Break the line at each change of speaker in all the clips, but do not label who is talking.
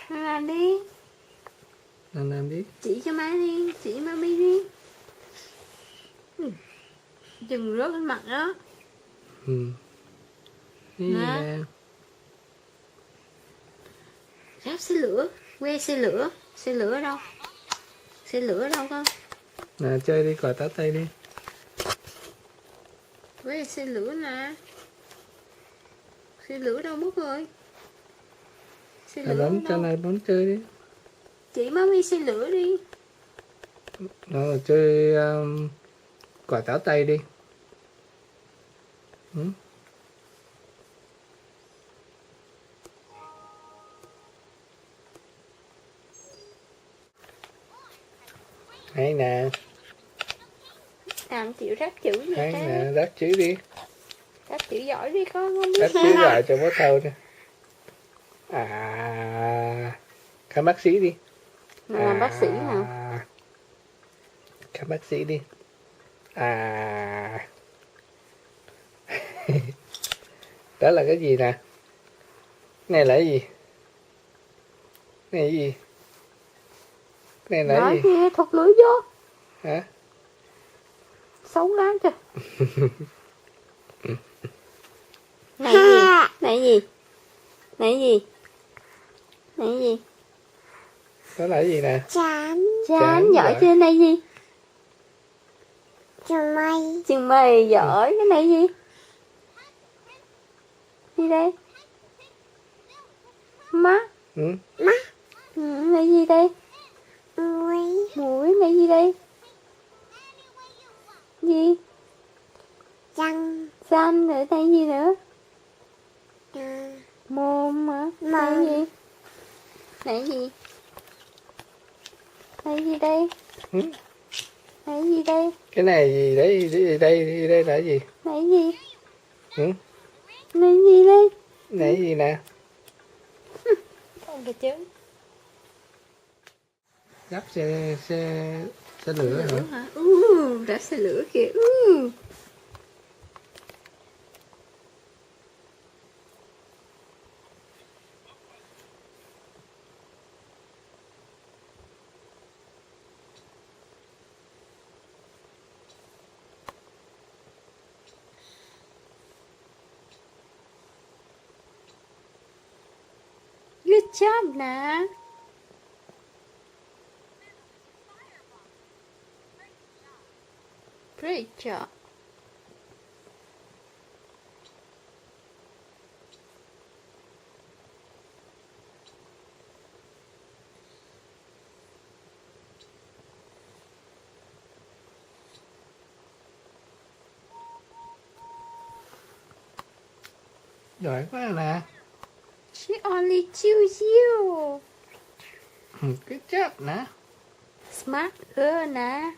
Làm đi.
Làm đi.
Chỉ cho má đi, chỉ mami đi. Đừng rớt lên mặt đó.
Nè.
Ráp xe lửa, que xe lửa. Xe lửa ở đâu? Xe lửa ở đâu con?
Nè chơi đi, còi táo tay đi.
Que xe lửa nè. Xe lửa đâu mất rồi? Xe lửa
Bấm
ở
cho
đâu?
này bấm chơi đi.
Chỉ mami xe lửa đi.
Rồi chơi còi táo tay đi. Hay nè.
Làm chịu ráp chữ gì
Hay
thế?
nè, ráp chữ đi.
Ráp chữ giỏi đi con, không biết.
Ráp chữ lại cho bố thâu đi. Khám bác sĩ đi.
Làm bác sĩ nào?
Khám bác sĩ đi. Đó là cái gì nè? Này là cái gì? Này là cái gì? Này là cái gì?
Nói thụt lưỡi vô.
Hả?
Xấu lắm trời. Này gì? Này gì? Này gì? Này gì?
Đó là cái gì nè?
Chán giỏi trên này gì? Chừng mày giỏi. Cái này gì? Gì đây? Má. Này gì đây? Mũi. Này gì đây? Gì? Răng. Rồi đây gì nữa? Mồm hả? Này gì? Này gì? Này gì đây? Này gì đây?
Cái này gì đấy? Đây là cái gì?
Này gì?
Này
gì đây?
Này gì nè?
Không được chứ.
Gắp xe lửa hả?
Ráp xe lửa kìa. Good job nè. Great job.
Giỏi quá nè.
She only choose you.
Good job nè.
Smart girl nè.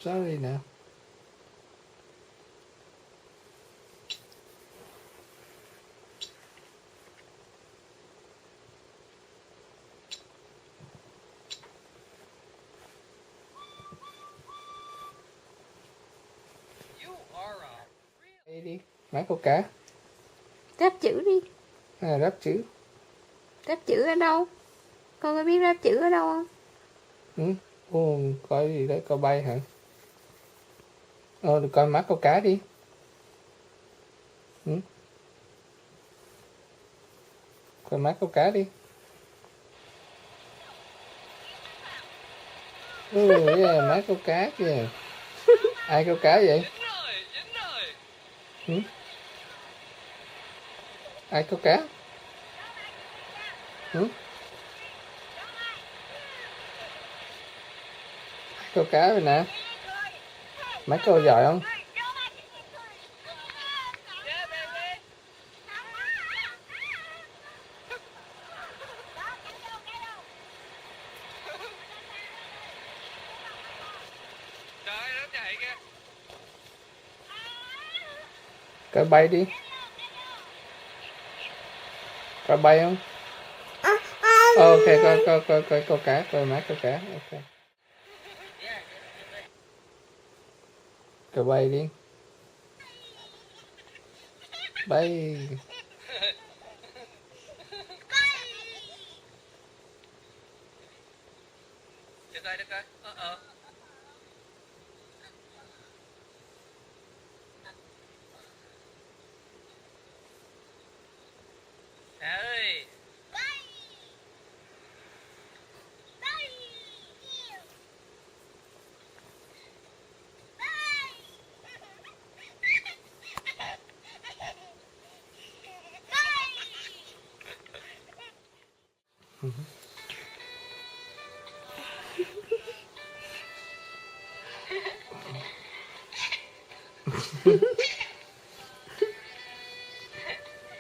Sorry nè. Đây đi. Má câu cá.
Ráp chữ đi.
Ráp chữ.
Ráp chữ ở đâu? Con có biết ráp chữ ở đâu không?
Coi gì đấy, coi bay hả? Được, coi má câu cá đi. Coi má câu cá đi. Má câu cá kìa. Ai câu cá vậy? Ai câu cá? Câu cá rồi nè. Má câu giỏi không? Cá bay đi. Cá bay không? Ok, coi câu cá, coi má câu cá. Ok. Cá bay đi. Bay. Được rồi. Mẹ ơi.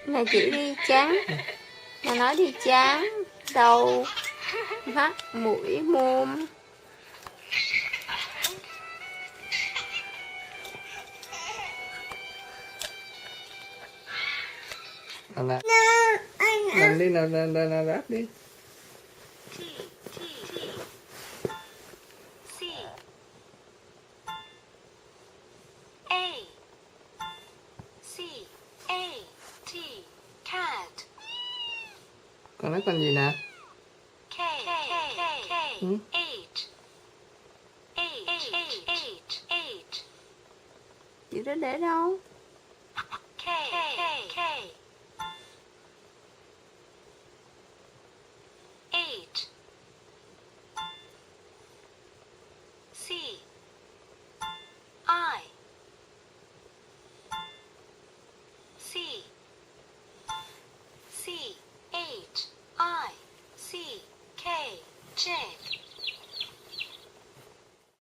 Là chỉ đi chán. Là nói đi chán. Đầu. Mắt. Mũi. Mồm.
Nào. Làm đi nào ráp đi. Con nói con gì nè? Ừ?
Chữ đó để đâu?
J